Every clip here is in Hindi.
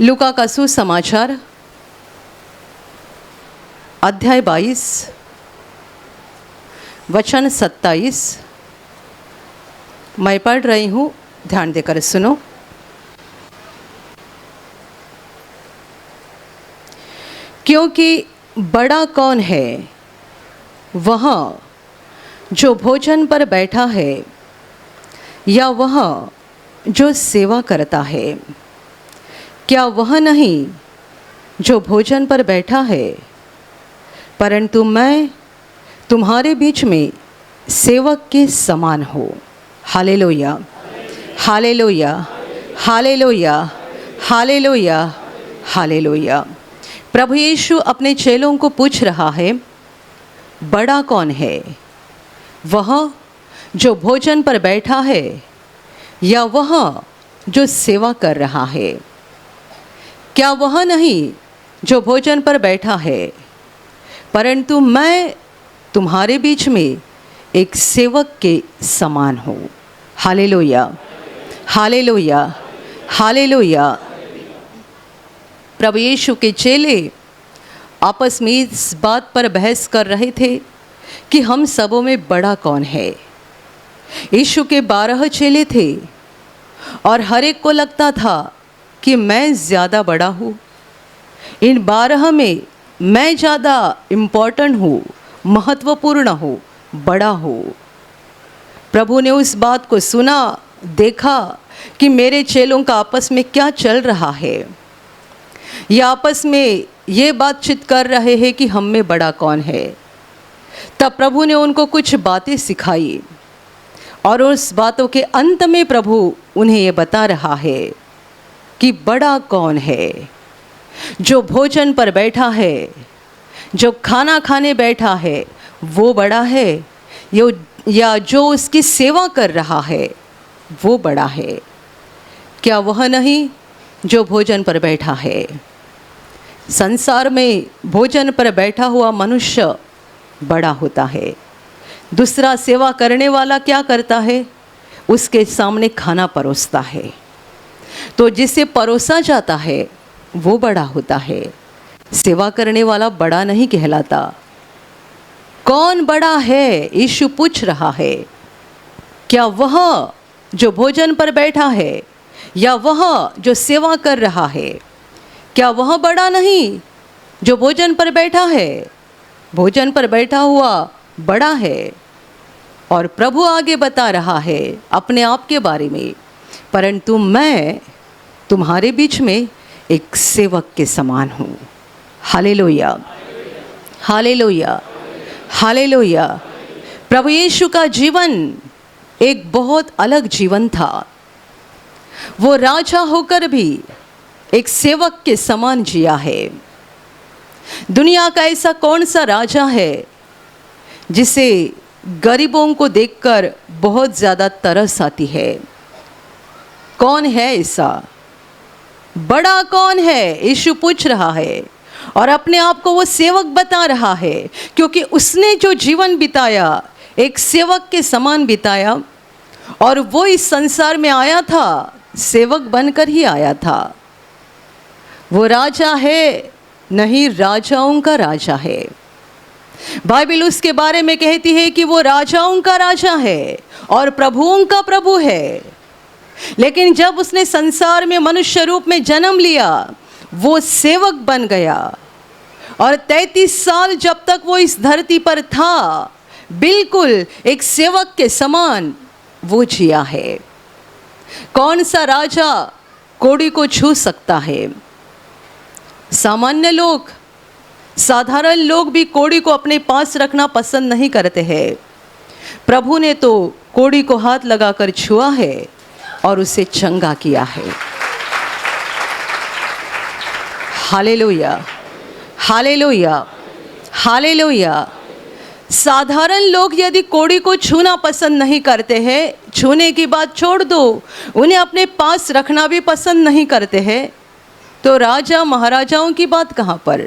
लूका का सुसमाचार अध्याय 22 वचन 27। मैं पढ़ रही हूँ, ध्यान देकर सुनो। क्योंकि बड़ा कौन है, वह जो भोजन पर बैठा है या वह जो सेवा करता है? क्या वह नहीं जो भोजन पर बैठा है? परंतु मैं तुम्हारे बीच में सेवक के समान हूँ। Hallelujah, hallelujah, hallelujah, hallelujah, hallelujah. प्रभु यीशु अपने चेलों को पूछ रहा है, बड़ा कौन है? वह जो भोजन पर बैठा है या वह जो सेवा कर रहा है? क्या वह नहीं जो भोजन पर बैठा है? परंतु मैं तुम्हारे बीच में एक सेवक के समान हूँ। Hallelujah, hallelujah, hallelujah. प्रभु यीशु के चेले आपस में इस बात पर बहस कर रहे थे कि हम सबों में बड़ा कौन है। यीशु के 12 चेले थे और हर एक को लगता था कि मैं ज़्यादा बड़ा हूँ, इन 12 में मैं ज़्यादा इम्पोर्टेंट हूँ, महत्वपूर्ण हूँ, बड़ा हूँ। प्रभु ने उस बात को सुना, देखा कि मेरे चेलों का आपस में क्या चल रहा है। ये आपस में ये बातचीत कर रहे हैं कि हम में बड़ा कौन है। तब प्रभु ने उनको कुछ बातें सिखाई और उस बातों के अंत में प्रभु उन्हें ये बता रहा है कि बड़ा कौन है। जो भोजन पर बैठा है, जो खाना खाने बैठा है, वो बड़ा है, या जो उसकी सेवा कर रहा है वो बड़ा है? क्या वह नहीं जो भोजन पर बैठा है? संसार में भोजन पर बैठा हुआ मनुष्य बड़ा होता है। दूसरा सेवा करने वाला क्या करता है? उसके सामने खाना परोसता है, तो जिसे परोसा जाता है वो बड़ा होता है। सेवा करने वाला बड़ा नहीं कहलाता। कौन बड़ा है? यीशु पूछ रहा है। क्या वह जो भोजन पर बैठा है या वह जो सेवा कर रहा है, क्या वह बड़ा नहीं जो भोजन पर बैठा है? भोजन पर बैठा हुआ बड़ा है। और प्रभु आगे बता रहा है अपने आप के बारे में, परंतु मैं तुम्हारे बीच में एक सेवक के समान हूँ। Hallelujah, hallelujah, hallelujah. प्रभु यीशु का जीवन एक बहुत अलग जीवन था। वो राजा होकर भी एक सेवक के समान जिया है। दुनिया का ऐसा कौन सा राजा है जिसे गरीबों को देखकर बहुत ज़्यादा तरस आती है? कौन है ऐसा? बड़ा कौन है? यीशु पूछ रहा है और अपने आप को वो सेवक बता रहा है, क्योंकि उसने जो जीवन बिताया एक सेवक के समान बिताया। और वो इस संसार में आया था, सेवक बनकर ही आया था। वो राजा है, नहीं राजाओं का राजा है। बाइबल उसके बारे में कहती है कि वो राजाओं का राजा है और प्रभुओं का प्रभु है। लेकिन जब उसने संसार में मनुष्य रूप में जन्म लिया, वो सेवक बन गया और 33 साल जब तक वो इस धरती पर था, बिल्कुल एक सेवक के समान वो जिया है। कौन सा राजा कोड़ी को छू सकता है? सामान्य लोग, साधारण लोग भी कोड़ी को अपने पास रखना पसंद नहीं करते हैं। प्रभु ने तो कोड़ी को हाथ लगाकर छुआ है और उसे चंगा किया है। Hallelujah, hallelujah, hallelujah. साधारण लोग यदि कोड़ी को छूना पसंद नहीं करते हैं, छूने की बात छोड़ दो, उन्हें अपने पास रखना भी पसंद नहीं करते हैं, तो राजा महाराजाओं की बात कहाँ पर?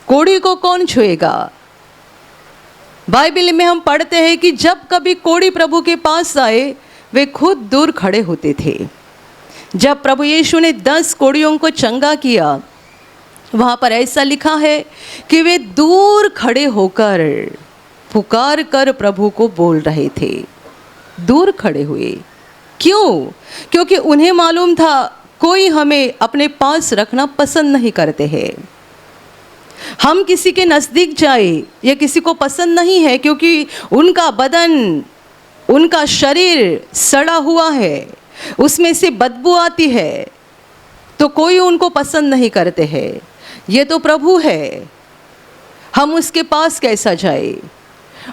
कोड़ी को कौन छुएगा? बाइबल में हम पढ़ते हैं कि जब कभी कोड़ी प्रभु के पास आए, वे खुद दूर खड़े होते थे। जब प्रभु यीशु ने 10 कोढ़ियों को चंगा किया, वहाँ पर ऐसा लिखा है कि वे दूर खड़े होकर पुकार कर प्रभु को बोल रहे थे। दूर खड़े हुए, क्यों? क्योंकि उन्हें मालूम था कोई हमें अपने पास रखना पसंद नहीं करते हैं। हम किसी के नज़दीक जाए ये किसी को पसंद नहीं है, क्योंकि उनका बदन, उनका शरीर सड़ा हुआ है, उसमें से बदबू आती है, तो कोई उनको पसंद नहीं करते हैं। ये तो प्रभु है, हम उसके पास कैसा जाए?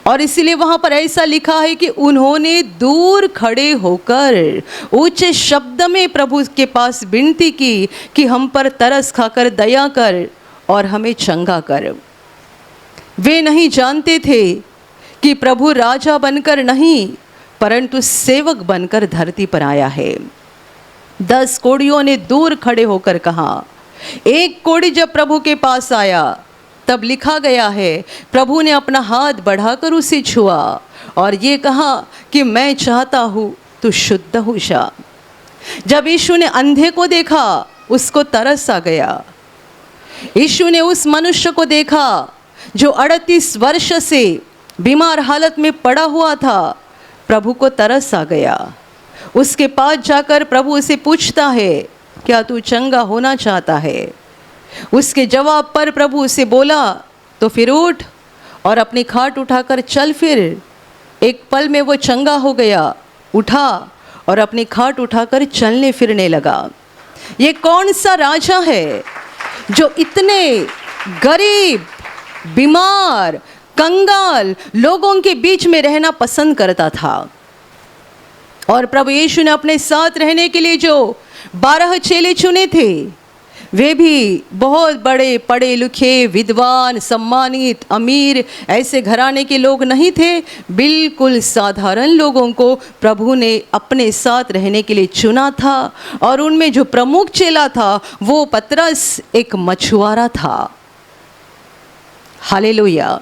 और इसीलिए वहाँ पर ऐसा लिखा है कि उन्होंने दूर खड़े होकर ऊंचे शब्द में प्रभु के पास विनती की कि हम पर तरस खाकर दया कर और हमें चंगा कर। वे नहीं जानते थे कि प्रभु राजा बनकर नहीं परंतु सेवक बनकर धरती पर आया है। 10 कोढ़ियों ने दूर खड़े होकर कहा। एक कोढ़ी जब प्रभु के पास आया तब लिखा गया है प्रभु ने अपना हाथ बढ़ाकर उसे छुआ और ये कहा कि मैं चाहता हूँ तू शुद्ध हो जा। जब यीशु ने अंधे को देखा उसको तरस आ गया। यीशु ने उस मनुष्य को देखा जो 38 वर्ष से बीमार हालत में पड़ा हुआ था, प्रभु को तरस आ गया। उसके पास जाकर प्रभु उसे पूछता है क्या तू चंगा होना चाहता है? उसके जवाब पर प्रभु उसे बोला तो फिर उठ और अपनी खाट उठाकर चल फिर। एक पल में वो चंगा हो गया, उठा और अपनी खाट उठाकर चलने फिरने लगा। ये कौन सा राजा है जो इतने गरीब, बीमार, कंगाल लोगों के बीच में रहना पसंद करता था? और प्रभु यीशु ने अपने साथ रहने के लिए जो 12 चेले चुने थे, वे भी बहुत बड़े पढ़े लिखे, विद्वान, सम्मानित, अमीर ऐसे घराने के लोग नहीं थे। बिल्कुल साधारण लोगों को प्रभु ने अपने साथ रहने के लिए चुना था। और उनमें जो प्रमुख चेला था वो पतरस एक मछुआरा था। Hallelujah,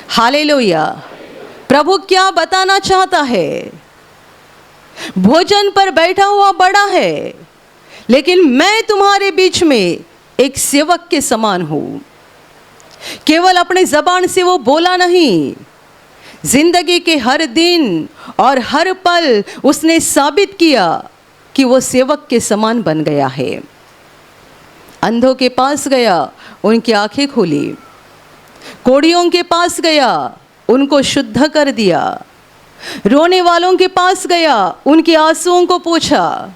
hallelujah. प्रभु क्या बताना चाहता है? भोजन पर बैठा हुआ बड़ा है, लेकिन मैं तुम्हारे बीच में एक सेवक के समान हूं। केवल अपने जबान से वो बोला नहीं, जिंदगी के हर दिन और हर पल उसने साबित किया कि वो सेवक के समान बन गया है। अंधों के पास गया, उनकी आंखें खोली। कोढ़ियों के पास गया, उनको शुद्ध कर दिया। रोने वालों के पास गया, उनके आंसुओं को पोंछा।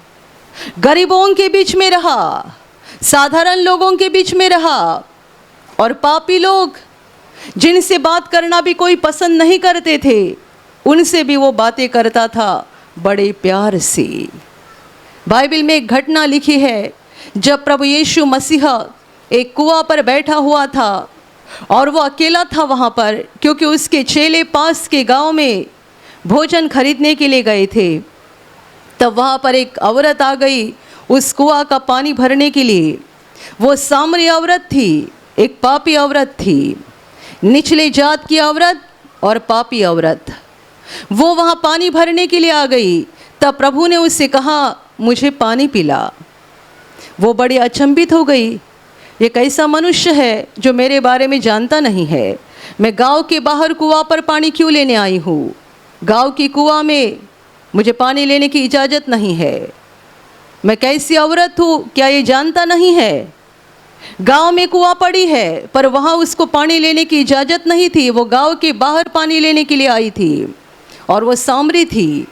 गरीबों के बीच में रहा, साधारण लोगों के बीच में रहा, और पापी लोग जिनसे बात करना भी कोई पसंद नहीं करते थे, उनसे भी वो बातें करता था बड़े प्यार से। बाइबल में एक घटना लिखी है, जब प्रभु यीशु मसीहा एक कुआं पर बैठा हुआ था और वो अकेला था वहाँ पर, क्योंकि उसके चेले पास के गांव में भोजन खरीदने के लिए गए थे। तब वहाँ पर एक औरत आ गई उस कुआं का पानी भरने के लिए। वो सामरी औरत थी, एक पापी औरत थी, निचले जात की औरत और पापी औरत। वो वहाँ पानी भरने के लिए आ गई। तब प्रभु ने उससे कहा मुझे पानी पिला। वो बड़ी अचंभित हो गई, ये कैसा मनुष्य है जो मेरे बारे में जानता नहीं है? मैं गांव के बाहर कुआं पर पानी क्यों लेने आई हूँ? गांव की कुआं में मुझे पानी लेने की इजाज़त नहीं है। मैं कैसी औरत हूँ क्या ये जानता नहीं है? गांव में कुआं पड़ी है पर वहाँ उसको पानी लेने की इजाज़त नहीं थी। वो गांव के बाहर पानी लेने के लिए आई थी और वो सामरी थी।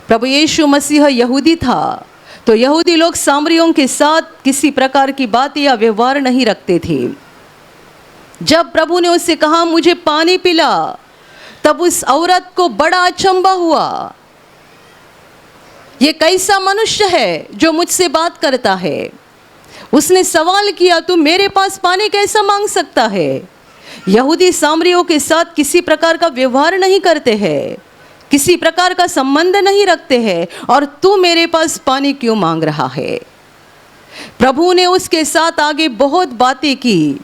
प्रभु यीशु मसीह यहूदी था, तो यहूदी लोग सामरियों के साथ किसी प्रकार की बात या व्यवहार नहीं रखते थे। जब प्रभु ने उससे कहा मुझे पानी पिला, तब उस औरत को बड़ा अचंभा हुआ। ये कैसा मनुष्य है जो मुझसे बात करता है? उसने सवाल किया तू मेरे पास पानी कैसा मांग सकता है? यहूदी सामरियों के साथ किसी प्रकार का व्यवहार नहीं करते हैं, किसी प्रकार का संबंध नहीं रखते हैं, और तू मेरे पास पानी क्यों मांग रहा है? प्रभु ने उसके साथ आगे बहुत बातें की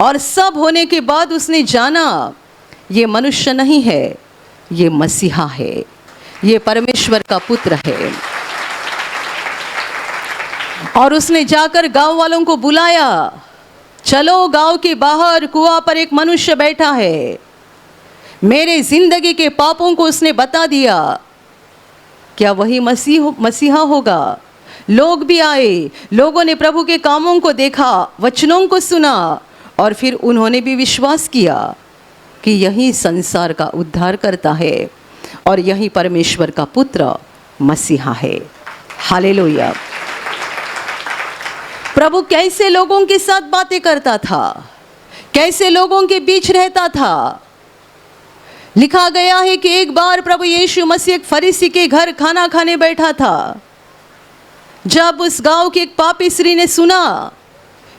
और सब होने के बाद उसने जाना ये मनुष्य नहीं है, ये मसीहा है, ये परमेश्वर का पुत्र है। और उसने जाकर गांव वालों को बुलाया, चलो गांव के बाहर कुआं पर एक मनुष्य बैठा है। मेरे जिंदगी के पापों को उसने बता दिया। क्या वही मसीहा होगा? लोग भी आए, लोगों ने प्रभु के कामों को देखा, वचनों को सुना और फिर उन्होंने भी विश्वास किया कि यही संसार का उद्धार करता है और यही परमेश्वर का पुत्र मसीहा है। हालेलुया। प्रभु कैसे लोगों के साथ बातें करता था, कैसे लोगों के बीच रहता था। लिखा गया है कि एक बार प्रभु यीशु मसीह एक फरीसी के घर खाना खाने बैठा था। जब उस गांव की एक पापी स्त्री ने सुना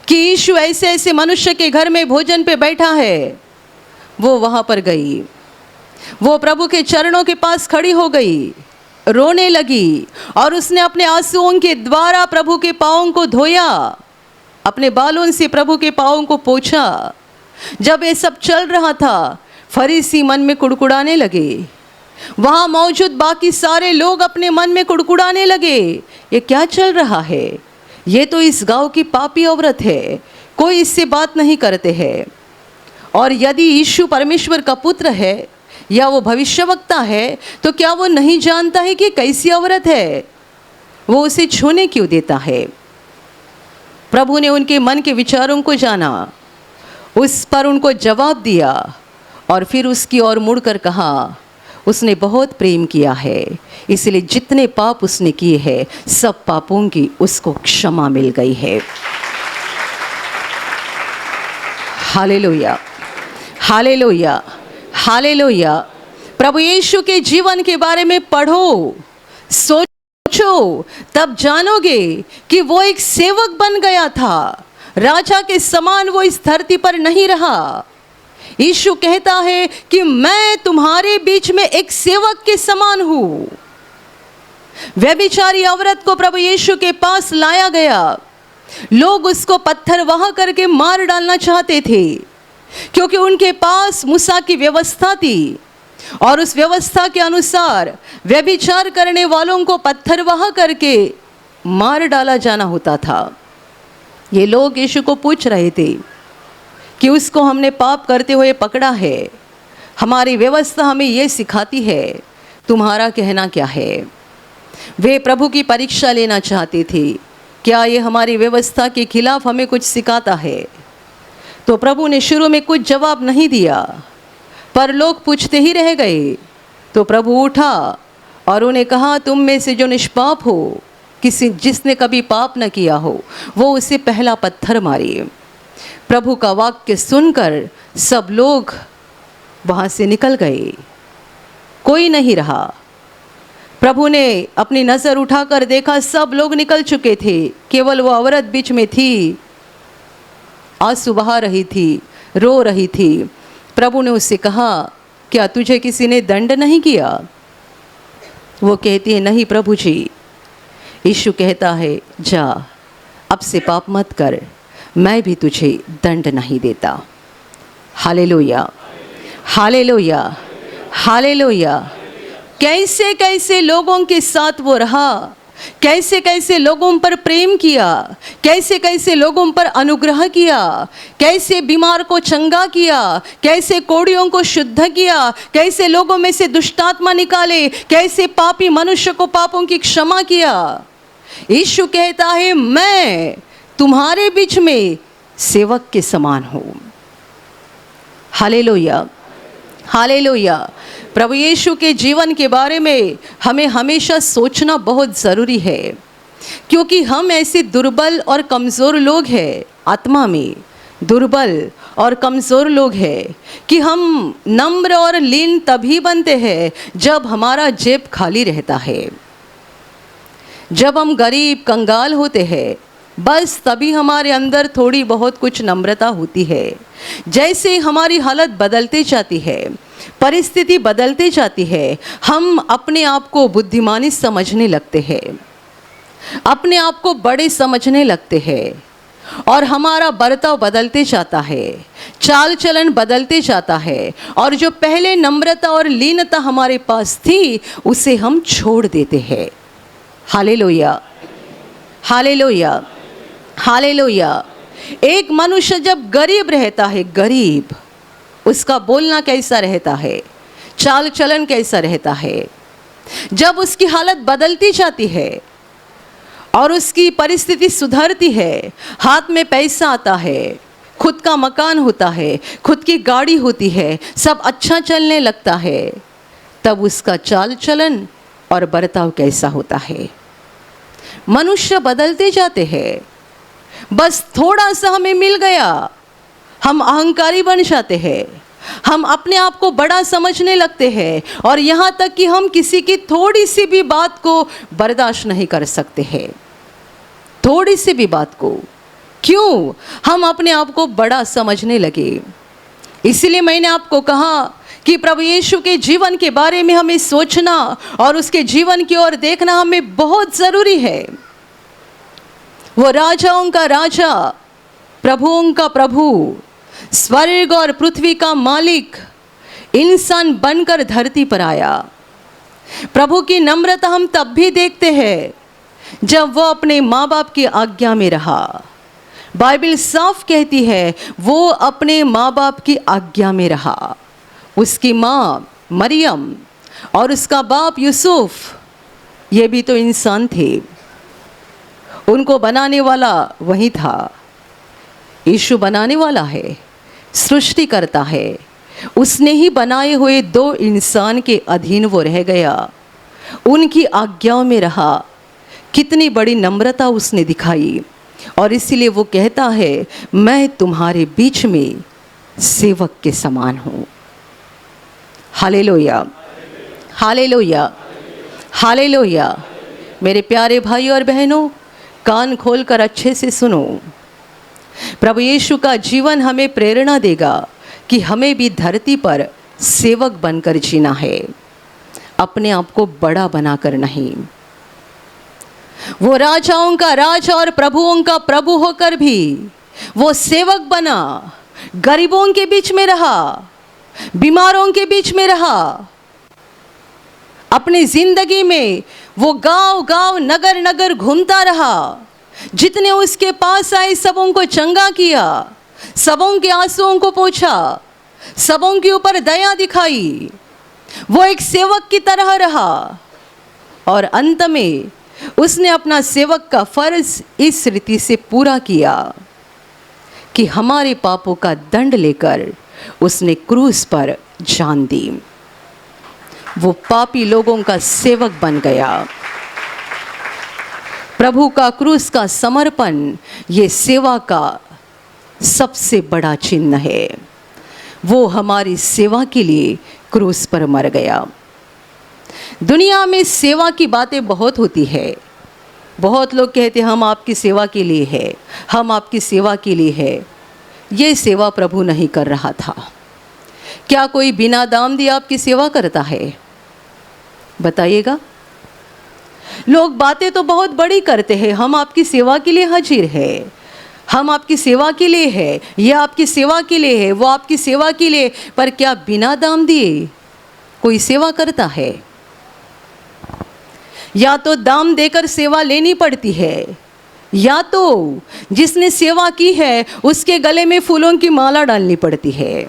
कि यीशु ऐसे ऐसे मनुष्य के घर में भोजन पे बैठा है, वो वहां पर गई। वो प्रभु के चरणों के पास खड़ी हो गई, रोने लगी और उसने अपने आंसुओं के द्वारा प्रभु के पाँवों को धोया, अपने बालों से प्रभु के पाँवों को पोंछा। जब ये सब चल रहा था, फरीसी मन में कुड़कुड़ाने लगे। वहाँ मौजूद बाकी सारे लोग अपने मन में कुड़कुड़ाने लगे, ये क्या चल रहा है? ये तो इस गांव की पापी औरत है, कोई इससे बात नहीं करते हैं। और यदि यीशु परमेश्वर का पुत्र है या वो भविष्यवक्ता है, तो क्या वो नहीं जानता है कि कैसी औरत है? वो उसे छूने क्यों देता है? प्रभु ने उनके मन के विचारों को जाना, उस पर उनको जवाब दिया और फिर उसकी ओर मुड़कर कहा, उसने बहुत प्रेम किया है, इसलिए जितने पाप उसने किए हैं सब पापों की उसको क्षमा मिल गई है। Hallelujah, hallelujah, hallelujah. प्रभु यीशु के जीवन के बारे में पढ़ो, सोचो, तब जानोगे कि वो एक सेवक बन गया था। राजा के समान वो इस धरती पर नहीं रहा। यीशु कहता है कि मैं तुम्हारे बीच में एक सेवक के समान हूं। व्यभिचारी औरत को प्रभु यीशु के पास लाया गया। लोग उसको पत्थर वहां करके मार डालना चाहते थे, क्योंकि उनके पास मूसा की व्यवस्था थी और उस व्यवस्था के अनुसार व्यभिचार करने वालों को पत्थर वहां करके मार डाला जाना होता था। ये लोग यीशु को पूछ रहे थे कि उसको हमने पाप करते हुए पकड़ा है, हमारी व्यवस्था हमें ये सिखाती है, तुम्हारा कहना क्या है? वे प्रभु की परीक्षा लेना चाहते थे, क्या ये हमारी व्यवस्था के खिलाफ हमें कुछ सिखाता है? तो प्रभु ने शुरू में कुछ जवाब नहीं दिया, पर लोग पूछते ही रह गए। तो प्रभु उठा और उन्हें कहा, तुम में से जो निष्पाप हो, जिसने कभी पाप न किया हो, वो उसे पहला पत्थर मारिए। प्रभु का वाक्य सुनकर सब लोग वहाँ से निकल गए, कोई नहीं रहा। प्रभु ने अपनी नज़र उठाकर देखा, सब लोग निकल चुके थे, केवल वो औरत बीच में थी, आंसू बहा रही थी, रो रही थी। प्रभु ने उससे कहा, क्या तुझे किसी ने दंड नहीं किया? वो कहती है, नहीं प्रभु जी। यीशु कहता है, जा, अब से पाप मत कर, मैं भी तुझे दंड नहीं देता। Hallelujah, hallelujah, hallelujah. कैसे कैसे लोगों के साथ वो रहा, कैसे कैसे लोगों पर प्रेम किया, कैसे कैसे लोगों पर अनुग्रह किया, कैसे बीमार को चंगा किया, कैसे कोढ़ियों को शुद्ध किया, कैसे लोगों में से दुष्टात्मा निकाले, कैसे पापी मनुष्य को पापों की क्षमा किया। यीशु कहता है, मैं तुम्हारे बीच में सेवक के समान हूँ। Hallelujah, hallelujah. प्रभु यीशु के जीवन के बारे में हमें हमेशा सोचना बहुत ज़रूरी है, क्योंकि हम ऐसे दुर्बल और कमज़ोर लोग हैं, आत्मा में दुर्बल और कमज़ोर लोग हैं कि हम नम्र और लीन तभी बनते हैं जब हमारा जेब खाली रहता है, जब हम गरीब कंगाल होते हैं, बस तभी हमारे अंदर थोड़ी बहुत कुछ नम्रता होती है। जैसे हमारी हालत बदलती जाती है, परिस्थिति बदलती जाती है, हम अपने आप को बुद्धिमानी समझने लगते हैं, अपने आप को बड़े समझने लगते हैं और हमारा बर्ताव बदलते जाता है, चाल चलन बदलते जाता है और जो पहले नम्रता और लीनता हमारे पास थी उसे हम छोड़ देते हैं। Hallelujah, hallelujah, hallelujah. एक मनुष्य जब गरीब रहता है, गरीब, उसका बोलना कैसा रहता है, चाल चलन कैसा रहता है, जब उसकी हालत बदलती जाती है और उसकी परिस्थिति सुधरती है, हाथ में पैसा आता है, खुद का मकान होता है, खुद की गाड़ी होती है, सब अच्छा चलने लगता है, तब उसका चाल चलन और बर्ताव कैसा होता है। मनुष्य बदलते जाते हैं। बस थोड़ा सा हमें मिल गया, हम अहंकारी बन जाते हैं, हम अपने आप को बड़ा समझने लगते हैं और यहाँ तक कि हम किसी की थोड़ी सी भी बात को बर्दाश्त नहीं कर सकते हैं। थोड़ी सी भी बात को, क्यों? हम अपने आप को बड़ा समझने लगे। इसलिए मैंने आपको कहा कि प्रभु यीशु के जीवन के बारे में हमें सोचना और उसके जीवन की ओर देखना हमें बहुत ज़रूरी है। वो राजाओं का राजा, प्रभुओं का प्रभु, स्वर्ग और पृथ्वी का मालिक इंसान बनकर धरती पर आया। प्रभु की नम्रता हम तब भी देखते हैं जब वो अपने माँ बाप की आज्ञा में रहा। बाइबल साफ कहती है वो अपने माँ बाप की आज्ञा में रहा। उसकी माँ मरियम और उसका बाप यूसुफ, ये भी तो इंसान थे, उनको बनाने वाला वही था। यीशु बनाने वाला है, सृष्टि करता है। उसने ही बनाए हुए दो इंसान के अधीन वो रह गया, उनकी आज्ञाओं में रहा। कितनी बड़ी नम्रता उसने दिखाई और इसीलिए वो कहता है मैं तुम्हारे बीच में सेवक के समान हूँ। Hallelujah, hallelujah, hallelujah. मेरे प्यारे भाई और बहनों, कान खोलकर अच्छे से सुनो। प्रभु यीशु का जीवन हमें प्रेरणा देगा कि हमें भी धरती पर सेवक बनकर जीना है, अपने आप को बड़ा बनाकर नहीं। वो राजाओं का राजा और प्रभुओं का प्रभु होकर भी वो सेवक बना, गरीबों के बीच में रहा, बीमारों के बीच में रहा। अपनी जिंदगी में वो गांव गांव, नगर नगर घूमता रहा। जितने उसके पास आए सबों को चंगा किया, सबों के आंसुओं को पोंछा, सबों के ऊपर दया दिखाई। वो एक सेवक की तरह रहा और अंत में उसने अपना सेवक का फर्ज इस रीति से पूरा किया कि हमारे पापों का दंड लेकर उसने क्रूस पर जान दी। वो पापी लोगों का सेवक बन गया। प्रभु का क्रूस का समर्पण ये सेवा का सबसे बड़ा चिन्ह है। वो हमारी सेवा के लिए क्रूस पर मर गया। दुनिया में सेवा की बातें बहुत होती है। बहुत लोग कहते हैं हम आपकी सेवा के लिए है, हम आपकी सेवा के लिए है। ये सेवा प्रभु नहीं कर रहा था। क्या कोई बिना दाम दिए आपकी सेवा करता है? बताइएगा। लोग बातें तो बहुत बड़ी करते हैं, हम आपकी सेवा के लिए हाजिर है, हम आपकी सेवा के लिए है, यह आपकी सेवा के लिए है, वो आपकी सेवा के लिए। पर क्या बिना दाम दिए कोई सेवा करता है? या तो दाम देकर सेवा लेनी पड़ती है, या तो जिसने सेवा की है उसके गले में फूलों की माला डालनी पड़ती है,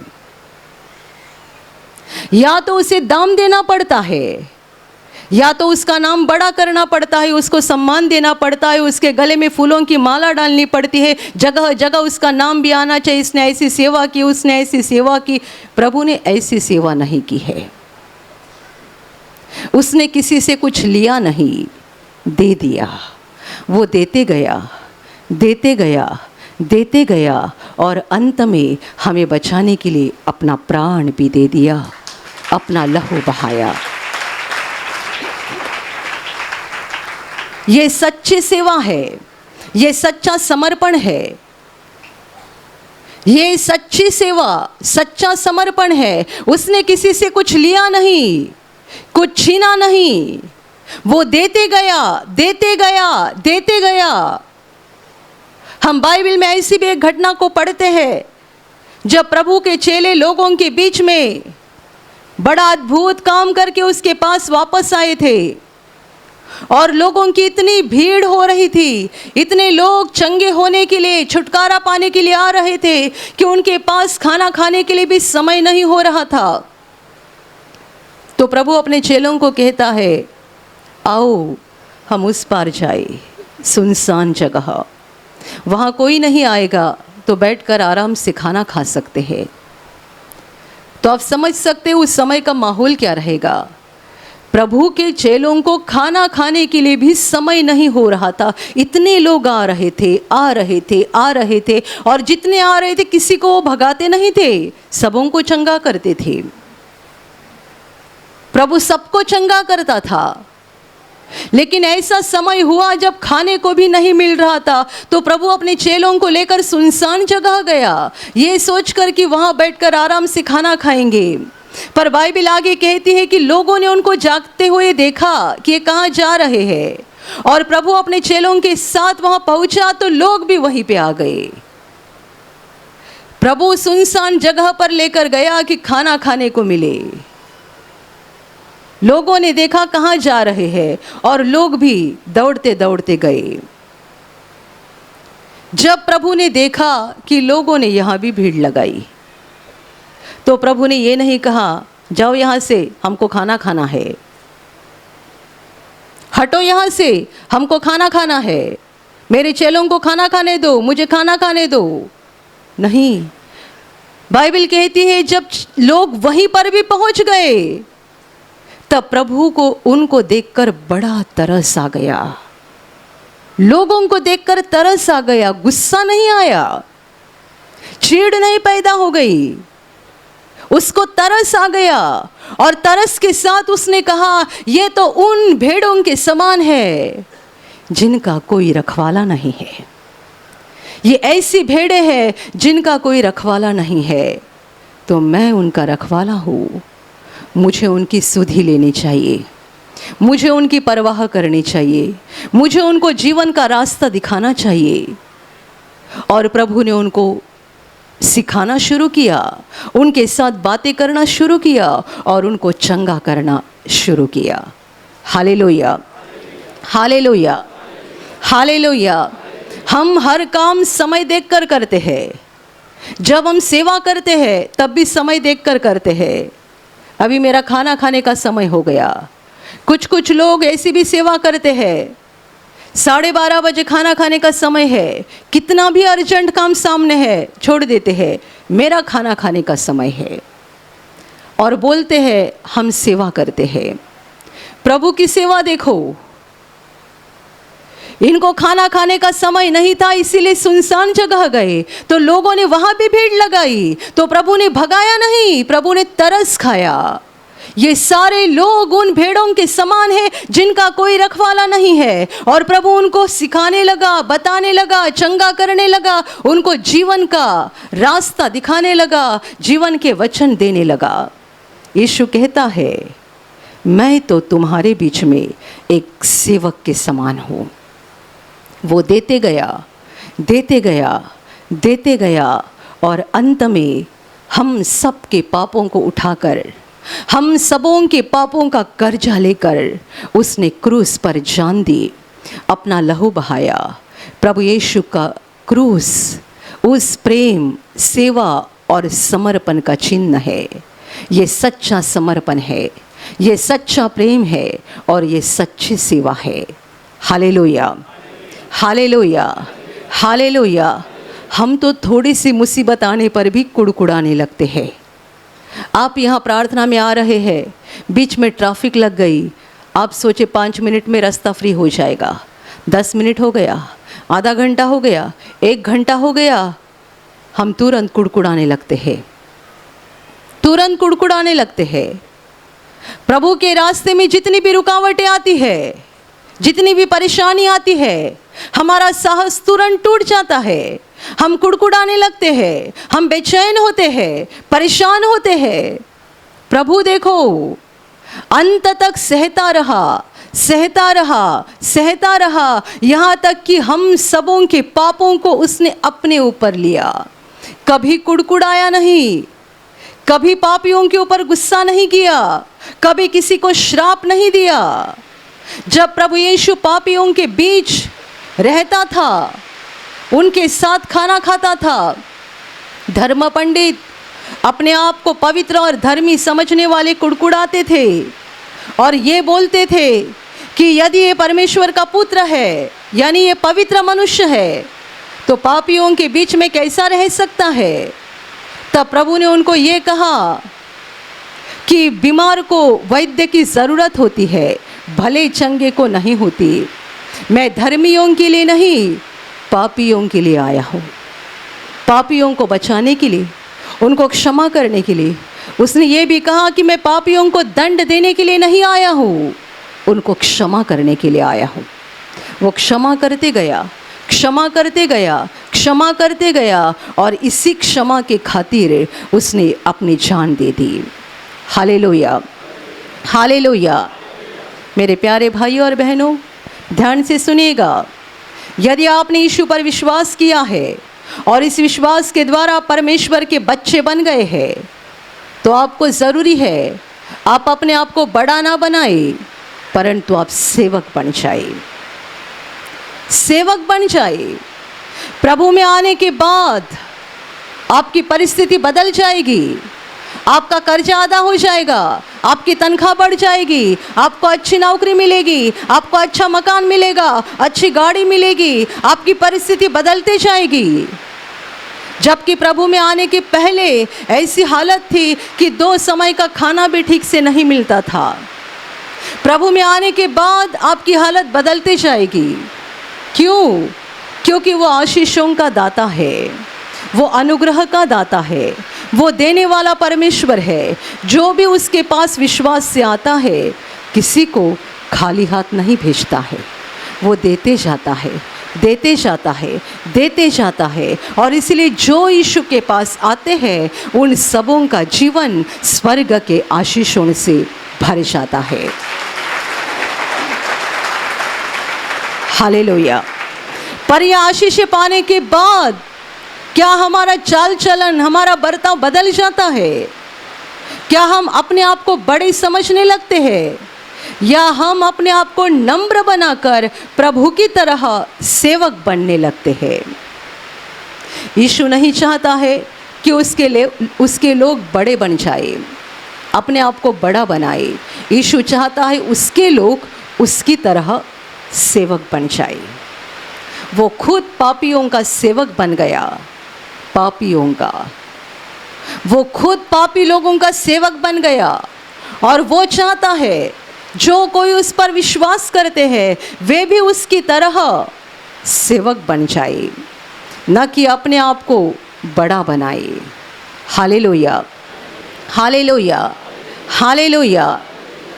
या तो उसे दाम देना पड़ता है, या तो उसका नाम बड़ा करना पड़ता है, उसको सम्मान देना पड़ता है, उसके गले में फूलों की माला डालनी पड़ती है, जगह जगह उसका नाम भी आना चाहिए, इसने ऐसी सेवा की, उसने ऐसी सेवा की। प्रभु ने ऐसी सेवा नहीं की है। उसने किसी से कुछ लिया नहीं, दे दिया। वो देते गया, देते गया, देते गया और अंत में हमें बचाने के लिए अपना प्राण भी दे दिया, अपना लहू बहाया। ये सच्ची सेवा है, ये सच्चा समर्पण है, ये सच्ची सेवा, सच्चा समर्पण है। उसने किसी से कुछ लिया नहीं, कुछ छीना नहीं, वो देते गया, देते गया, देते गया। हम बाइबल में ऐसी भी एक घटना को पढ़ते हैं जब प्रभु के चेले लोगों के बीच में बड़ा अद्भुत काम करके उसके पास वापस आए थे और लोगों की इतनी भीड़ हो रही थी, इतने लोग चंगे होने के लिए, छुटकारा पाने के लिए आ रहे थे कि उनके पास खाना खाने के लिए भी समय नहीं हो रहा था। तो प्रभु अपने चेलों को कहता है, आओ हम उस पार जाए, सुनसान जगह, वहाँ कोई नहीं आएगा, तो बैठकर आराम से खाना खा सकते हैं। तो आप समझ सकते हो उस समय का माहौल क्या रहेगा। प्रभु के चेलों को खाना खाने के लिए भी समय नहीं हो रहा था। इतने लोग आ रहे थे, आ रहे थे, आ रहे थे, और जितने आ रहे थे किसी को वो भगाते नहीं थे, सबों को चंगा करते थे। प्रभु सबको चंगा करता था। लेकिन ऐसा समय हुआ जब खाने को भी नहीं मिल रहा था, तो प्रभु अपने चेलों को लेकर सुनसान जगह गया, ये सोचकर कि वहां बैठकर आराम से खाना खाएंगे। पर बाइबल आगे कहती है कि लोगों ने उनको जागते हुए देखा कि ये कहाँ जा रहे हैं, और प्रभु अपने चेलों के साथ वहां पहुंचा तो लोग भी वहीं पे आ गए। प्रभु सुनसान जगह पर लेकर गया कि खाना खाने को मिले। लोगों ने देखा कहाँ जा रहे हैं, और लोग भी दौड़ते दौड़ते गए। जब प्रभु ने देखा कि लोगों ने यहाँ भी भीड़ लगाई, तो प्रभु ने ये नहीं कहा जाओ यहाँ से, हमको खाना खाना है, हटो यहाँ से, हमको खाना खाना है, मेरे चेलों को खाना खाने दो, मुझे खाना खाने दो। नहीं, बाइबल कहती है जब लोग वहीं पर भी पहुंच गए, तब प्रभु को उनको देखकर बड़ा तरस आ गया। लोगों को देखकर तरस आ गया, गुस्सा नहीं आया, चीड़ नहीं पैदा हो गई, उसको तरस आ गया। और तरस के साथ उसने कहा, ये तो उन भेड़ों के समान है जिनका कोई रखवाला नहीं है। ये ऐसी भेड़ें हैं जिनका कोई रखवाला नहीं है, तो मैं उनका रखवाला हूँ। मुझे उनकी सुधि लेनी चाहिए, मुझे उनकी परवाह करनी चाहिए, मुझे उनको जीवन का रास्ता दिखाना चाहिए। और प्रभु ने उनको सिखाना शुरू किया, उनके साथ बातें करना शुरू किया, और उनको चंगा करना शुरू किया। Hallelujah, hallelujah, hallelujah. हम हर काम समय देखकर करते हैं। जब हम सेवा करते हैं तब भी समय देखकर करते हैं। अभी मेरा खाना खाने का समय हो गया। कुछ लोग ऐसी भी सेवा करते हैं, 12:30 बजे खाना खाने का समय है, कितना भी अर्जेंट काम सामने है, छोड़ देते हैं, मेरा खाना खाने का समय है, और बोलते हैं हम सेवा करते हैं। प्रभु की सेवा देखो, इनको खाना खाने का समय नहीं था, इसीलिए सुनसान जगह गए, तो लोगों ने वहां भी भीड़ लगाई, तो प्रभु ने भगाया नहीं, प्रभु ने तरस खाया। ये सारे लोग उन भेड़ों के समान हैं जिनका कोई रखवाला नहीं है, और प्रभु उनको सिखाने लगा, बताने लगा, चंगा करने लगा, उनको जीवन का रास्ता दिखाने लगा, जीवन के वचन देने लगा। यीशु कहता है, मैं तो तुम्हारे बीच में एक सेवक के समान हूँ। वो देते गया, देते गया, देते गया, और अंत में हम सब के पापों को उठाकर, हम सबों के पापों का कर्जा लेकर उसने क्रूस पर जान दी, अपना लहू बहाया। प्रभु यीशु का क्रूस उस प्रेम, सेवा और समर्पण का चिन्ह है। ये सच्चा समर्पण है, ये सच्चा प्रेम है, और ये सच्ची सेवा है। Hallelujah, hallelujah, hallelujah. हम तो थोड़ी सी मुसीबत आने पर भी कुड़कुड़ाने लगते हैं। आप यहाँ प्रार्थना में आ रहे हैं, बीच में ट्रैफिक लग गई, आप सोचे 5 मिनट में रास्ता फ्री हो जाएगा, 10 मिनट हो गया, आधा घंटा हो गया, 1 घंटा हो गया, हम तुरंत कुड़कुड़ाने लगते हैं, तुरंत कुड़कुड़ाने लगते हैं। प्रभु के रास्ते में जितनी भी रुकावटें आती है, जितनी भी परेशानी आती है, हमारा साहस तुरंत टूट जाता है, हम कुड़कुड़ाने लगते हैं, हम बेचैन होते हैं, परेशान होते हैं। प्रभु देखो अंत तक सहता रहा, सहता रहा, सहता रहा, यहाँ तक कि हम सबों के पापों को उसने अपने ऊपर लिया। कभी कुड़कुड़ाया नहीं, कभी पापियों के ऊपर गुस्सा नहीं किया, कभी किसी को श्राप नहीं दिया, जब प्रभु यीशु पापियों के बीच रहता था, उनके साथ खाना खाता था, धर्म पंडित अपने आप को पवित्र और धर्मी समझने वाले कुड़कुड़ाते थे और ये बोलते थे कि यदि ये परमेश्वर का पुत्र है, यानी ये पवित्र मनुष्य है, तो पापियों के बीच में कैसा रह सकता है। तब प्रभु ने उनको ये कहा कि बीमार को वैद्य की ज़रूरत होती है, भले चंगे को नहीं होती। मैं धर्मियों के लिए नहीं, पापियों के लिए आया हूँ। पापियों को बचाने के लिए, उनको क्षमा करने के लिए। उसने ये भी कहा कि मैं पापियों को दंड देने के लिए नहीं आया हूँ, उनको क्षमा करने के लिए आया हूँ। वो क्षमा करते गया, क्षमा करते गया, क्षमा करते गया और इसी क्षमा के खातिर उसने अपनी जान दे दी। Hallelujah, hallelujah. मेरे प्यारे भाइयों और बहनों, ध्यान से सुनिएगा। यदि आपने यीशु पर विश्वास किया है और इस विश्वास के द्वारा परमेश्वर के बच्चे बन गए हैं, तो आपको ज़रूरी है आप अपने आप को बड़ा ना बनाए, परंतु आप सेवक बन जाए, सेवक बन जाए। प्रभु में आने के बाद आपकी परिस्थिति बदल जाएगी, आपका कर्जा अदा हो जाएगा, आपकी तनख्वाह बढ़ जाएगी, आपको अच्छी नौकरी मिलेगी, आपको अच्छा मकान मिलेगा, अच्छी गाड़ी मिलेगी, आपकी परिस्थिति बदलते जाएगी। जबकि प्रभु में आने के पहले ऐसी हालत थी कि 2 समय का खाना भी ठीक से नहीं मिलता था। प्रभु में आने के बाद आपकी हालत बदलती जाएगी। क्यों? क्योंकि वो आशीषों का दाता है, वो अनुग्रह का दाता है, वो देने वाला परमेश्वर है। जो भी उसके पास विश्वास से आता है, किसी को खाली हाथ नहीं भेजता है, वो देते जाता है, देते जाता है, देते जाता है। और इसलिए जो यीशु के पास आते हैं, उन सबों का जीवन स्वर्ग के आशीषों से भर जाता है। हालेलुया। पर यह आशीष पाने के बाद क्या हमारा चाल चलन, हमारा बर्ताव बदल जाता है? क्या हम अपने आप को बड़े समझने लगते हैं, या हम अपने आप को नम्र बनाकर प्रभु की तरह सेवक बनने लगते हैं? यीशु नहीं चाहता है कि उसके लोग बड़े बन जाए, अपने आप को बड़ा बनाए। यीशु चाहता है उसके लोग उसकी तरह सेवक बन जाए। वो खुद पापियों का सेवक बन गया, पापियों का, वो खुद पापी लोगों का सेवक बन गया। और वो चाहता है जो कोई उस पर विश्वास करते हैं वे भी उसकी तरह सेवक बन जाए, न कि अपने आप को बड़ा बनाए। Hallelujah, hallelujah, hallelujah.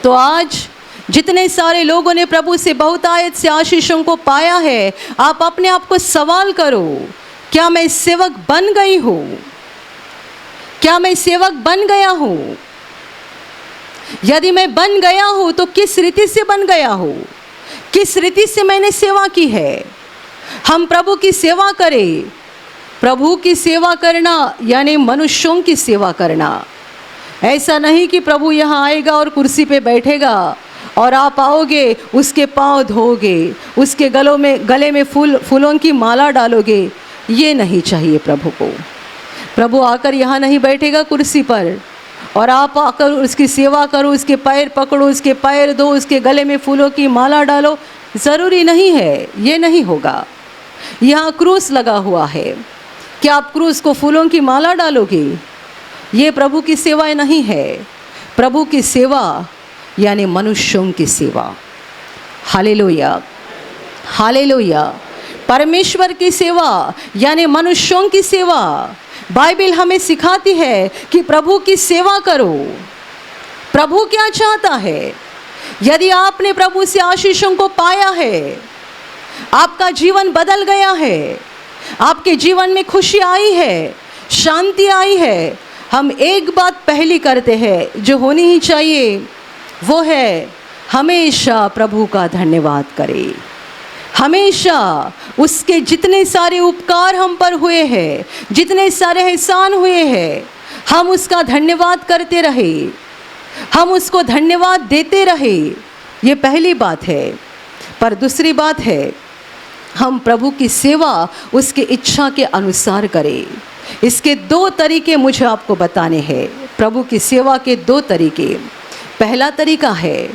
तो आज जितने सारे लोगों ने प्रभु से बहुतायत से आशीषों को पाया है, आप अपने आप को सवाल करो, क्या मैं सेवक बन गई हूँ? क्या मैं सेवक बन गया हूँ? यदि मैं बन गया हूँ तो किस रीति से बन गया हूँ, किस रीति से मैंने सेवा की है? हम प्रभु की सेवा करें। प्रभु की सेवा करना यानी मनुष्यों की सेवा करना। ऐसा नहीं कि प्रभु यहाँ आएगा और कुर्सी पे बैठेगा और आप आओगे, उसके पाँव धोगे, उसके गले में फूलों की माला डालोगे। ये नहीं चाहिए प्रभु को। प्रभु आकर यहाँ नहीं बैठेगा कुर्सी पर और आप आकर उसकी सेवा करो, उसके पैर पकड़ो, उसके पैर धो, उसके गले में फूलों की माला डालो। ज़रूरी नहीं है, ये नहीं होगा। यहाँ क्रूस लगा हुआ है, क्या आप क्रूस को फूलों की माला डालोगे? ये प्रभु की सेवा नहीं है। प्रभु की सेवा यानी मनुष्यों की सेवा। Hallelujah, hallelujah. परमेश्वर की सेवा यानी मनुष्यों की सेवा। बाइबल हमें सिखाती है कि प्रभु की सेवा करो। प्रभु क्या चाहता है? यदि आपने प्रभु से आशीषों को पाया है, आपका जीवन बदल गया है, आपके जीवन में खुशी आई है, शांति आई है, हम एक बात पहली करते हैं जो होनी ही चाहिए, वो है हमेशा प्रभु का धन्यवाद करें। हमेशा उसके जितने सारे उपकार हम पर हुए हैं, जितने सारे एहसान हुए हैं, हम उसका धन्यवाद करते रहे, हम उसको धन्यवाद देते रहे। ये पहली बात है। पर दूसरी बात है, हम प्रभु की सेवा उसकी इच्छा के अनुसार करें। इसके दो तरीके मुझे आपको बताने हैं, प्रभु की सेवा के दो तरीके। पहला तरीका है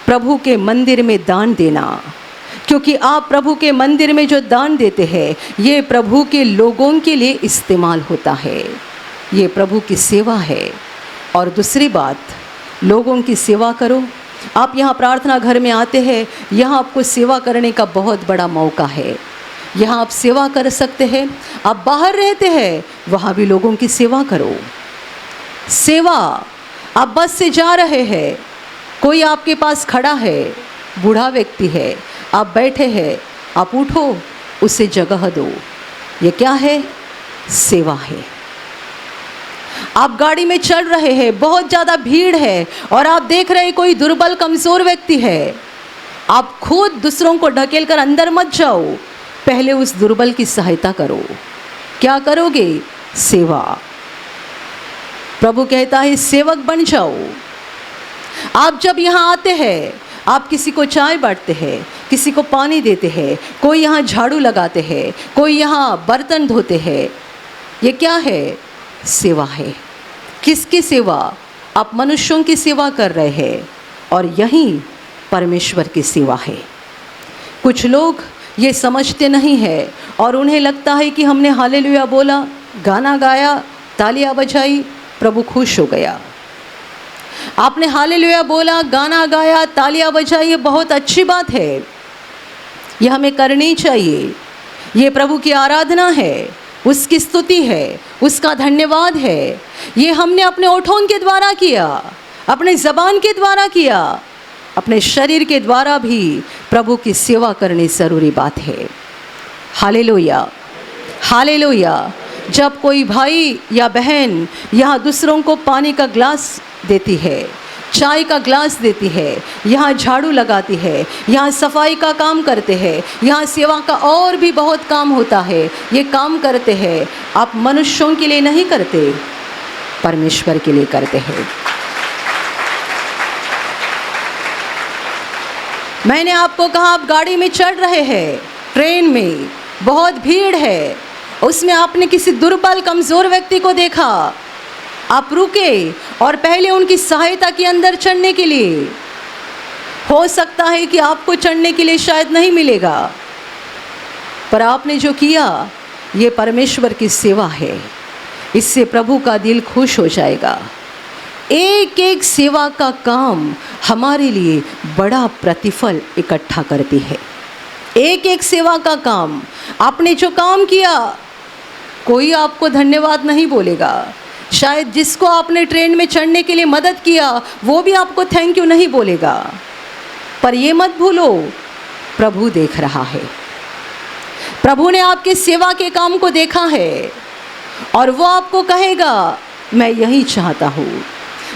प्रभु के मंदिर में दान देना, क्योंकि आप प्रभु के मंदिर में जो दान देते हैं ये प्रभु के लोगों के लिए इस्तेमाल होता है, ये प्रभु की सेवा है। और दूसरी बात, लोगों की सेवा करो। आप यहाँ प्रार्थना घर में आते हैं, यहाँ आपको सेवा करने का बहुत बड़ा मौका है। यहाँ आप सेवा कर सकते हैं। आप बाहर रहते हैं, वहाँ भी लोगों की सेवा करो। सेवा, आप बस से जा रहे हैं, कोई आपके पास खड़ा है, बूढ़ा व्यक्ति है, आप बैठे हैं, आप उठो, उसे जगह दो। ये क्या है? सेवा है। आप गाड़ी में चल रहे हैं, बहुत ज़्यादा भीड़ है और आप देख रहे हैं कोई दुर्बल कमज़ोर व्यक्ति है, आप खुद दूसरों को ढकेल कर अंदर मत जाओ, पहले उस दुर्बल की सहायता करो। क्या करोगे? सेवा। प्रभु कहता है सेवक बन जाओ। आप जब यहाँ आते हैं, आप किसी को चाय बांटते हैं, किसी को पानी देते हैं, कोई यहाँ झाड़ू लगाते हैं, कोई यहाँ बर्तन धोते हैं, ये क्या है? सेवा है। किसकी सेवा? आप मनुष्यों की सेवा कर रहे हैं और यही परमेश्वर की सेवा है। कुछ लोग ये समझते नहीं है और उन्हें लगता है कि हमने हालेलुया बोला, गाना गाया, तालियां बजाई, प्रभु खुश हो गया। आपने हालेलुया बोला, गाना गाया, तालियां बजाई, ये बहुत अच्छी बात है, ये हमें करनी चाहिए। ये प्रभु की आराधना है, उसकी स्तुति है, उसका धन्यवाद है। ये हमने अपने ओठों के द्वारा किया, अपने ज़बान के द्वारा किया, अपने शरीर के द्वारा भी प्रभु की सेवा करनी ज़रूरी बात है। Hallelujah, hallelujah. जब कोई भाई या बहन यहाँ दूसरों को पानी का ग्लास देती है, चाय का ग्लास देती है, यहाँ झाड़ू लगाती है, यहाँ सफाई का काम करते हैं, यहाँ सेवा का और भी बहुत काम होता है, ये काम करते हैं, आप मनुष्यों के लिए नहीं करते, परमेश्वर के लिए करते हैं। मैंने आपको कहा, आप गाड़ी में चढ़ रहे हैं, ट्रेन में बहुत भीड़ है, उसमें आपने किसी दुर्बल कमज़ोर व्यक्ति को देखा, आप रुके और पहले उनकी सहायता की अंदर चढ़ने के लिए। हो सकता है कि आपको चढ़ने के लिए शायद नहीं मिलेगा, पर आपने जो किया ये परमेश्वर की सेवा है, इससे प्रभु का दिल खुश हो जाएगा। एक एक सेवा का काम हमारे लिए बड़ा प्रतिफल इकट्ठा करती है। एक एक सेवा का काम, आपने जो काम किया, कोई आपको धन्यवाद नहीं बोलेगा। शायद जिसको आपने ट्रेन में चढ़ने के लिए मदद किया वो भी आपको थैंक यू नहीं बोलेगा, पर ये मत भूलो प्रभु देख रहा है। प्रभु ने आपके सेवा के काम को देखा है और वो आपको कहेगा, मैं यही चाहता हूँ।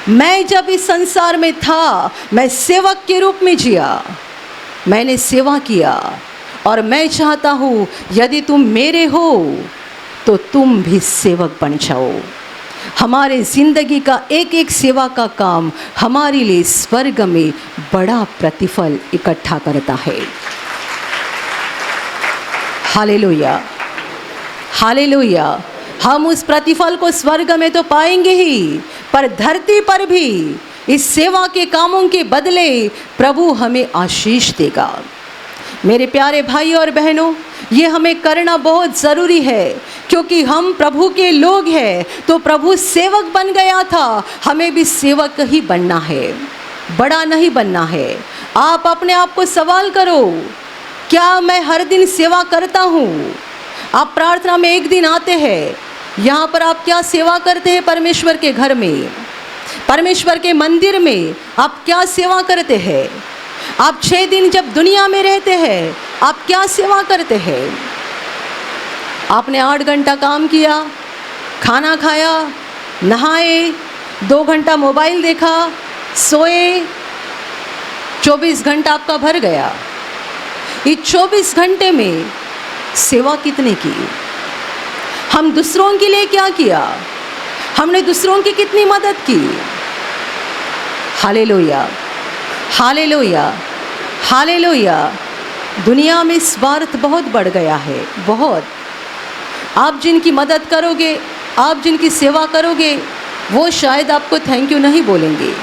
मैं जब इस संसार में था, मैं सेवक के रूप में जिया, मैंने सेवा किया और मैं चाहता हूँ यदि तुम मेरे हो तो तुम भी सेवक बन जाओ। हमारे ज़िंदगी का एक एक सेवा का काम हमारे लिए स्वर्ग में बड़ा प्रतिफल इकट्ठा करता है। Hallelujah, hallelujah. हम उस प्रतिफल को स्वर्ग में तो पाएंगे ही, पर धरती पर भी इस सेवा के कामों के बदले प्रभु हमें आशीष देगा। मेरे प्यारे भाई और बहनों, ये हमें करना बहुत ज़रूरी है, क्योंकि हम प्रभु के लोग हैं। तो प्रभु सेवक बन गया था, हमें भी सेवक ही बनना है, बड़ा नहीं बनना है। आप अपने आप को सवाल करो, क्या मैं हर दिन सेवा करता हूँ? आप प्रार्थना में एक दिन आते हैं, यहाँ पर आप क्या सेवा करते हैं? परमेश्वर के घर में, परमेश्वर के मंदिर में आप क्या सेवा करते हैं? आप 6 दिन जब दुनिया में रहते हैं, आप क्या सेवा करते हैं? आपने 8 घंटा काम किया, खाना खाया, नहाए, 2 घंटा मोबाइल देखा, सोए, 24 घंटा आपका भर गया। इस 24 घंटे में सेवा कितने की? हम दूसरों के लिए क्या किया? हमने दूसरों की कितनी मदद की? Hallelujah, hallelujah. हालेलुया। दुनिया में स्वार्थ बहुत बढ़ गया है, बहुत। आप जिनकी मदद करोगे, आप जिनकी सेवा करोगे, वो शायद आपको थैंक यू नहीं बोलेंगे,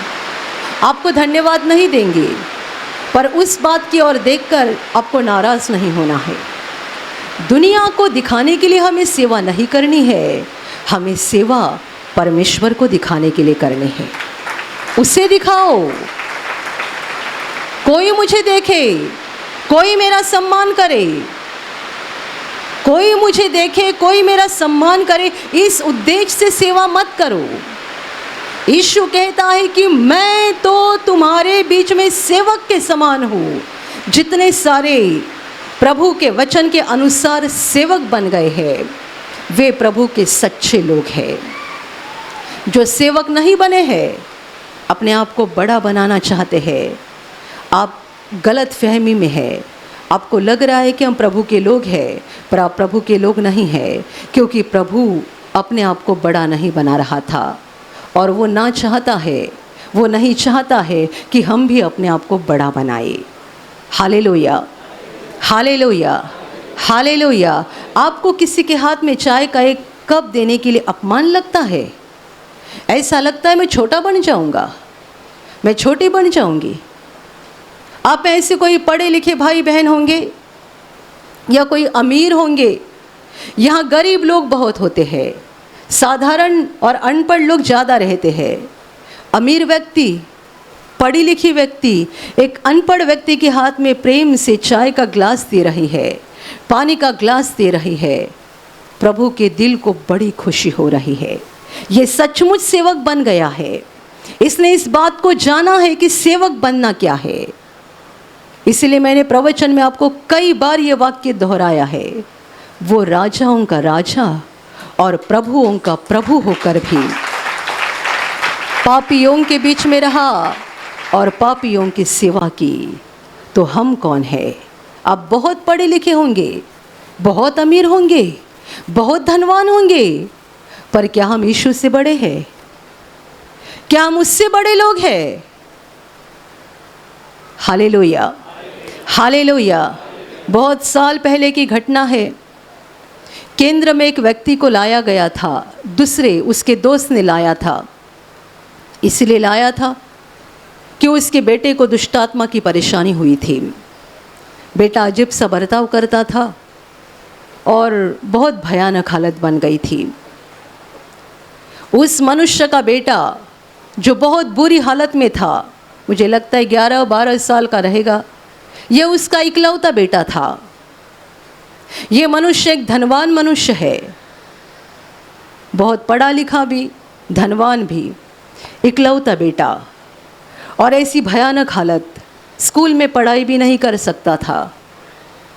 आपको धन्यवाद नहीं देंगे, पर उस बात की ओर देखकर आपको नाराज़ नहीं होना है। दुनिया को दिखाने के लिए हमें सेवा नहीं करनी है, हमें सेवा परमेश्वर को दिखाने के लिए करनी है। उसे दिखाओ, कोई मुझे देखे, कोई मेरा सम्मान करे, कोई मुझे देखे, कोई मेरा सम्मान करे, इस उद्देश्य से सेवा मत करो। यीशु कहता है कि मैं तो तुम्हारे बीच में सेवक के समान हूँ। जितने सारे प्रभु के वचन के अनुसार सेवक बन गए हैं, वे प्रभु के सच्चे लोग हैं। जो सेवक नहीं बने हैं, अपने आप को बड़ा बनाना चाहते हैं, आप गलत फहमी में है। आपको लग रहा है कि हम प्रभु के लोग हैं, पर आप प्रभु के लोग नहीं हैं, क्योंकि प्रभु अपने आप को बड़ा नहीं बना रहा था, और वो ना चाहता है, वो नहीं चाहता है कि हम भी अपने आप को बड़ा बनाए। Hallelujah, hallelujah, hallelujah. आपको किसी के हाथ में चाय का एक कप देने के लिए अपमान लगता है? ऐसा लगता है मैं छोटा बन जाऊंगा, मैं छोटी बन जाऊंगी। आप में ऐसे कोई पढ़े लिखे भाई बहन होंगे या कोई अमीर होंगे। यहाँ गरीब लोग बहुत होते हैं, साधारण और अनपढ़ लोग ज़्यादा रहते हैं। अमीर व्यक्ति, पढ़ी लिखी व्यक्ति एक अनपढ़ व्यक्ति के हाथ में प्रेम से चाय का ग्लास दे रही है, पानी का ग्लास दे रही है, प्रभु के दिल को बड़ी खुशी हो रही है। ये सचमुच सेवक बन गया है। इसने इस बात को जाना है कि सेवक बनना क्या है। इसलिए मैंने प्रवचन में आपको कई बार ये वाक्य दोहराया है, वो राजाओं का राजा और प्रभुओं का प्रभु होकर भी पापियों के बीच में रहा और पापियों की सेवा की। तो हम कौन है? आप बहुत पढ़े लिखे होंगे, बहुत अमीर होंगे, बहुत धनवान होंगे, पर क्या हम यीशु से बड़े हैं? क्या हम उससे बड़े लोग हैं? Hallelujah, hallelujah. बहुत साल पहले की घटना है। केंद्र में एक व्यक्ति को लाया गया था, दूसरे उसके दोस्त ने लाया था। इसलिए लाया था कि उसके बेटे को दुष्टात्मा की परेशानी हुई थी। बेटा अजीब सा बर्ताव करता था और बहुत भयानक हालत बन गई थी। उस मनुष्य का बेटा जो बहुत बुरी हालत में था, मुझे लगता है 11-12 साल का रहेगा, यह उसका इकलौता बेटा था। ये मनुष्य एक धनवान मनुष्य है, बहुत पढ़ा लिखा भी, धनवान भी, इकलौता बेटा, और ऐसी भयानक हालत, स्कूल में पढ़ाई भी नहीं कर सकता था,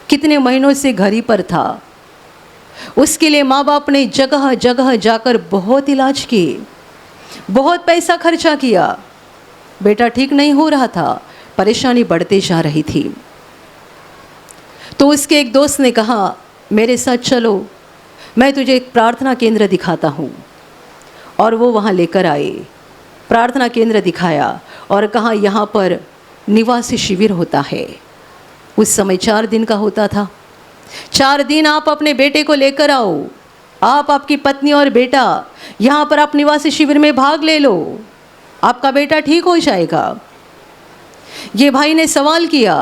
कितने महीनों से घर ही पर था। उसके लिए माँ बाप ने जगह जगह जाकर बहुत इलाज किए, बहुत पैसा खर्चा किया। बेटा ठीक नहीं हो रहा था, परेशानी बढ़ते जा रही थी। तो उसके एक दोस्त ने कहा, मेरे साथ चलो, मैं तुझे एक प्रार्थना केंद्र दिखाता हूँ। और वो वहाँ लेकर आए, प्रार्थना केंद्र दिखाया और कहा यहाँ पर निवासी शिविर होता है। उस समय 4 दिन का होता था। 4 दिन आप अपने बेटे को लेकर आओ, आप, आपकी पत्नी और बेटा यहाँ पर आप निवासी शिविर में भाग ले लो, आपका बेटा ठीक हो जाएगा। ये भाई ने सवाल किया,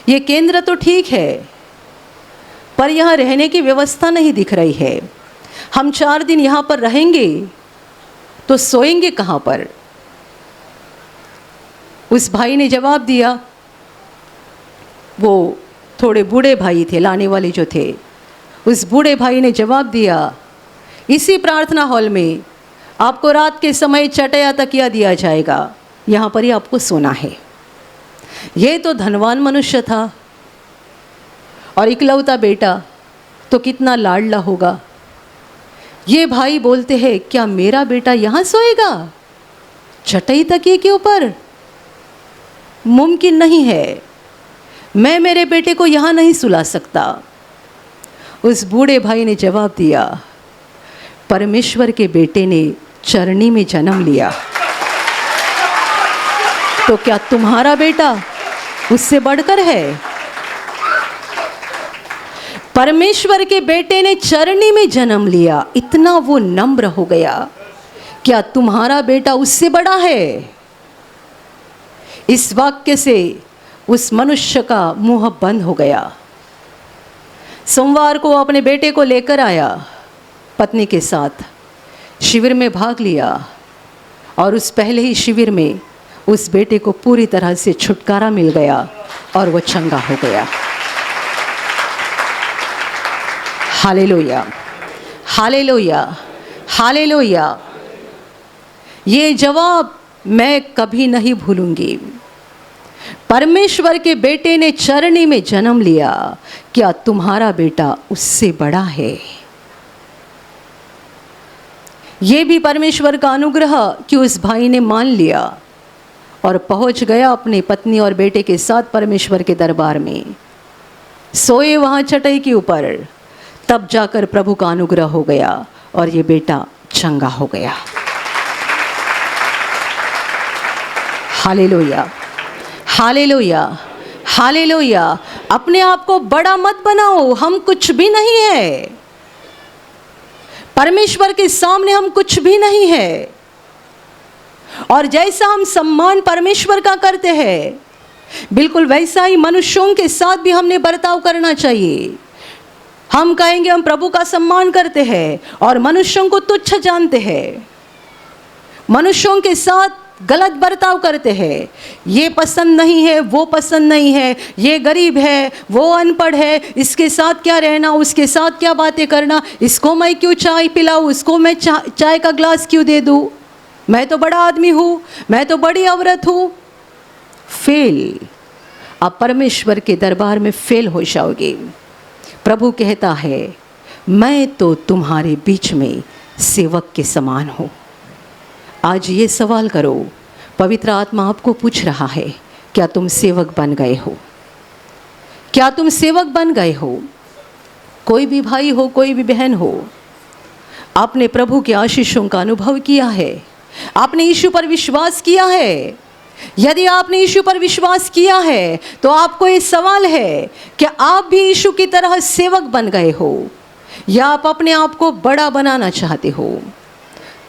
ये केंद्र तो ठीक है, पर यहाँ रहने की व्यवस्था नहीं दिख रही है। हम 4 दिन यहाँ पर रहेंगे तो सोएंगे कहाँ पर? उस भाई ने जवाब दिया, वो थोड़े बूढ़े भाई थे, लाने वाले जो थे, उस बूढ़े भाई ने जवाब दिया, इसी प्रार्थना हॉल में आपको रात के समय चटाया तकिया दिया जाएगा, यहाँ पर ही आपको सोना है। ये तो धनवान मनुष्य था और इकलौता बेटा, तो कितना लाडला होगा। ये भाई बोलते हैं, क्या मेरा बेटा यहाँ सोएगा चटाई तकिए के ऊपर? मुमकिन नहीं है, मैं मेरे बेटे को यहाँ नहीं सुला सकता। उस बूढ़े भाई ने जवाब दिया, परमेश्वर के बेटे ने चरनी में जन्म लिया, तो क्या तुम्हारा बेटा उससे बढ़कर है। परमेश्वर के बेटे ने चरनी में जन्म लिया, इतना वो नम्र हो गया। क्या तुम्हारा बेटा उससे बड़ा है? इस वाक्य से उस मनुष्य का मुंह बंद हो गया। सोमवार को अपने बेटे को लेकर आया, पत्नी के साथ शिविर में भाग लिया, और उस पहले ही शिविर में उस बेटे को पूरी तरह से छुटकारा मिल गया और वो चंगा हो गया। Hallelujah, hallelujah, hallelujah. ये जवाब मैं कभी नहीं भूलूंगी। परमेश्वर के बेटे ने चरनी में जन्म लिया, क्या तुम्हारा बेटा उससे बड़ा है? ये भी परमेश्वर का अनुग्रह कि उस भाई ने मान लिया और पहुंच गया अपनी पत्नी और बेटे के साथ परमेश्वर के दरबार में, सोए वहां चटाई के ऊपर। तब जाकर प्रभु का अनुग्रह हो गया और ये बेटा चंगा हो गया। Hallelujah, hallelujah, hallelujah. अपने आप को बड़ा मत बनाओ, हम कुछ भी नहीं है। परमेश्वर के सामने हम कुछ भी नहीं है। और जैसा हम सम्मान परमेश्वर का करते हैं, बिल्कुल वैसा ही मनुष्यों के साथ भी हमने बर्ताव करना चाहिए। हम कहेंगे हम प्रभु का सम्मान करते हैं और मनुष्यों को तुच्छ जानते हैं, मनुष्यों के साथ गलत बर्ताव करते हैं। ये पसंद नहीं है, वो पसंद नहीं है, ये गरीब है, वो अनपढ़ है, इसके साथ क्या रहना, उसके साथ क्या बातें करना, इसको मैं क्यों चाय पिलाऊं, उसको मैं चाय का ग्लास क्यों दे दूं, मैं तो बड़ा आदमी हूँ, मैं तो बड़ी औरत हूँ। फेल, आप परमेश्वर के दरबार में फेल हो जाओगे। प्रभु कहता है मैं तो तुम्हारे बीच में सेवक के समान हूँ। आज ये सवाल करो, पवित्र आत्मा आपको पूछ रहा है, क्या तुम सेवक बन गए हो? क्या तुम सेवक बन गए हो? कोई भी भाई हो, कोई भी बहन हो, आपने प्रभु के आशीषों का अनुभव किया है, आपने यीशु पर विश्वास किया है। यदि आपने यीशु पर विश्वास किया है तो आपको ये सवाल है कि आप भी यीशु की तरह सेवक बन गए हो, या आप अपने आप को बड़ा बनाना चाहते हो?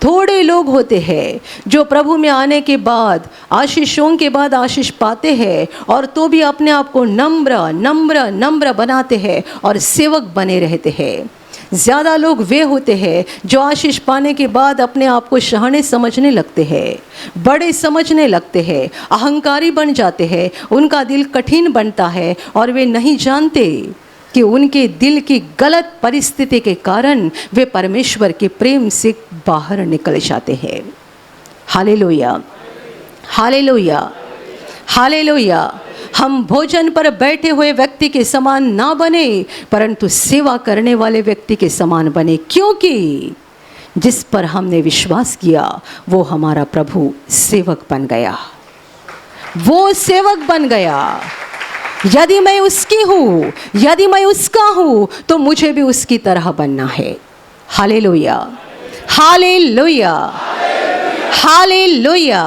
थोड़े लोग होते हैं जो प्रभु में आने के बाद, आशीषों के बाद आशीष पाते हैं और तो भी अपने आप को नम्र नम्र नम्र बनाते हैं और सेवक बने रहते हैं। ज़्यादा लोग वे होते हैं जो आशीष पाने के बाद अपने आप को शहाने समझने लगते हैं, बड़े समझने लगते हैं, अहंकारी बन जाते हैं, उनका दिल कठिन बनता है और वे नहीं जानते कि उनके दिल की गलत परिस्थिति के कारण वे परमेश्वर के प्रेम से बाहर निकल जाते हैं। Hallelujah, hallelujah, hallelujah. हम भोजन पर बैठे हुए व्यक्ति के समान ना बने, परंतु सेवा करने वाले व्यक्ति के समान बने, क्योंकि जिस पर हमने विश्वास किया वो हमारा प्रभु सेवक बन गया, वो सेवक बन गया। यदि मैं उसकी हूँ, यदि मैं उसका हूँ, तो मुझे भी उसकी तरह बनना है। Hallelujah, hallelujah, hallelujah.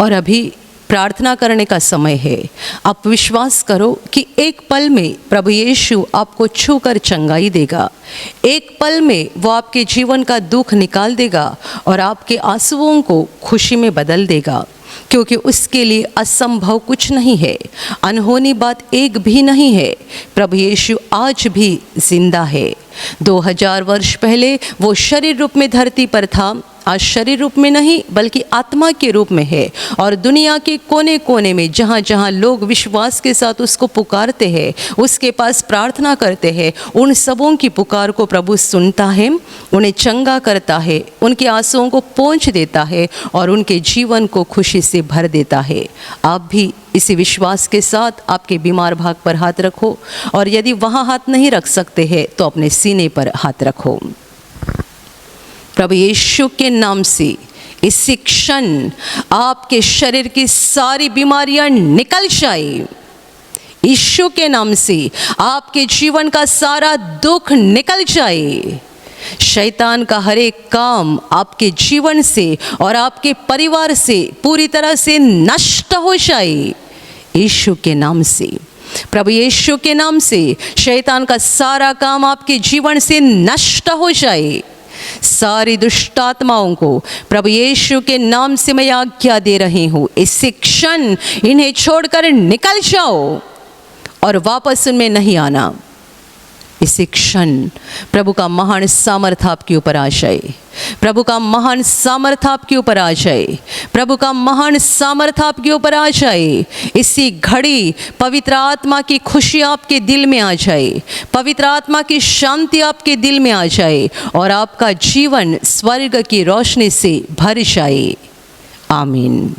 और अभी प्रार्थना करने का समय है। आप विश्वास करो कि एक पल में प्रभु यीशु आपको छूकर चंगाई देगा, एक पल में वो आपके जीवन का दुख निकाल देगा और आपके आंसुओं को खुशी में बदल देगा, क्योंकि उसके लिए असंभव कुछ नहीं है, अनहोनी बात एक भी नहीं है। प्रभु यीशु आज भी जिंदा है। 2000 वर्ष पहले वो शरीर रूप में धरती पर था, आज शरीर रूप में नहीं बल्कि आत्मा के रूप में है, और दुनिया के कोने कोने में जहाँ जहाँ लोग विश्वास के साथ उसको पुकारते हैं, उसके पास प्रार्थना करते हैं, उन सबों की पुकार को प्रभु सुनता है, उन्हें चंगा करता है, उनके आंसुओं को पोंछ देता है और उनके जीवन को खुशी से भर देता है। आप भी इसी विश्वास के साथ आपके बीमार भाग पर हाथ रखो, और यदि वहाँ हाथ नहीं रख सकते हैं तो अपने सीने पर हाथ रखो। प्रभु यीशु के नाम से इसी क्षण आपके शरीर की सारी बीमारियां निकल जाए। यीशु के नाम से आपके जीवन का सारा दुख निकल जाए। शैतान का हर एक काम आपके जीवन से और आपके परिवार से पूरी तरह से नष्ट हो जाए। यीशु के नाम से, प्रभु यीशु के नाम से शैतान का सारा काम आपके जीवन से नष्ट हो जाए। सारी दुष्ट आत्माओं को प्रभु यीशु के नाम से मैं आज्ञा दे रही हूँ, इस क्षण इन्हें छोड़कर निकल जाओ और वापस उनमें नहीं आना। इसी क्षण प्रभु का महान सामर्थ आपके ऊपर आ जाए, प्रभु का महान सामर्थ आपके ऊपर आ जाए, प्रभु का महान सामर्थ आपके ऊपर आ जाए। इसी घड़ी पवित्र आत्मा की खुशी आपके दिल में आ जाए, पवित्र आत्मा की शांति आपके दिल में आ जाए और आपका जीवन स्वर्ग की रोशनी से भर जाए। आमीन।